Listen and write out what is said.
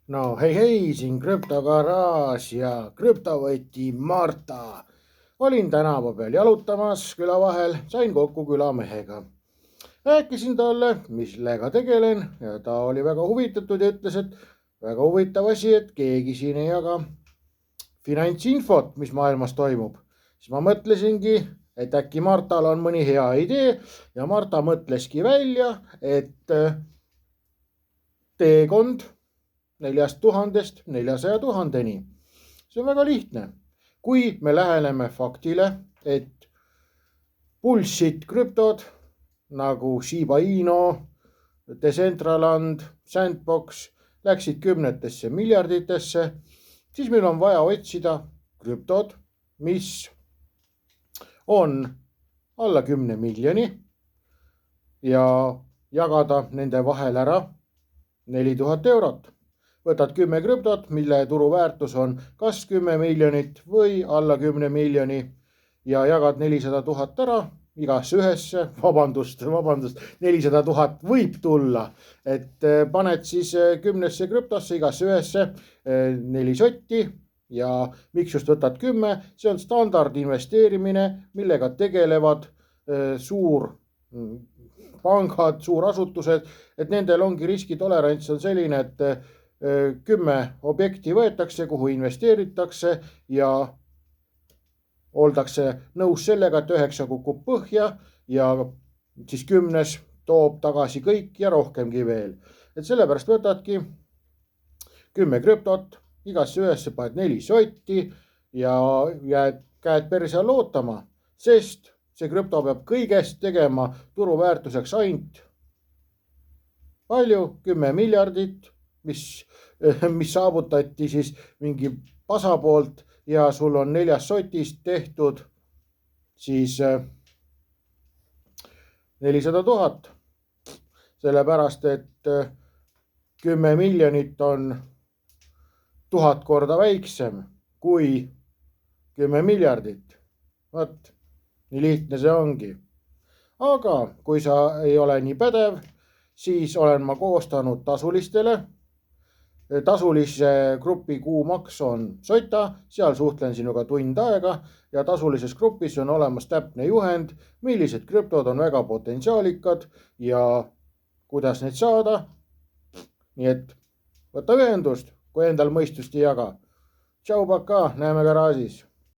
No hei, siin krüptogaraaž ja krüptovõti Marta. Olin tänava peal jalutamas küla vahel, sain kokku külamehega. Rääkisin talle, millega tegelen ja ta oli väga huvitatud ja ütles, et väga huvitav asi, et keegi siin ei jaga finantsinfot, mis maailmas toimub. Siis ma mõtlesingi, et äkki Martal on mõni hea idee ja Marta mõtleski välja, et teekond 4000-st 400 000-ni. See on väga lihtne. Kui me läheneme faktile, et bullshit krüptod nagu Shiba Inu, Decentraland, Sandbox läksid kümnetesse miljarditesse, siis meil on vaja otsida krüptod, mis on alla 10 miljoni ja jagada nende vahel ära 4000 eurot. Võtad 10 krüptot, mille turuväärtus on kas 10 miljonit või alla 10 miljoni ja jagad 400 000 ära igasse ühesse, vabandust, 400 000 võib tulla, et paned siis 10 krüptosse igasse ühesse 4 sotti ja miks just võtad 10, see on standard investeerimine, millega tegelevad suurpangad, suurasutused, et nendel ongi riskitolerants on selline, et 10 objekti võetakse, kuhu investeeritakse ja oldakse nõus sellega, et 9 kukub põhja ja siis 10 toob tagasi kõik ja rohkemgi veel. Et sellepärast võtadki 10 krüptot, igasse ühesse paned 4 sotti ja jääd käed perse all ootama, sest see krüpto peab kõigest tegema turuväärtuseks ainult palju, 10 miljardit, mis saavutati siis mingi pasa poolt ja sul on 4 sotist tehtud siis 400 000. Sellepärast, et 10 miljonit on 1000 korda väiksem kui 10 miljardit. Vot, nii lihtne see ongi. Aga kui sa ei ole nii pädev, siis olen ma koostanud tasulise grupi kuumaks on Sota, seal suhtlen sinuga tund aega ja tasulises grupis on olemas täpne juhend, millised krüptod on väga potentsiaalikad ja kuidas neid saada. Nii et võta ühendust, kui endal mõistust ei jaga. Tšau, paka, näeme garaažis.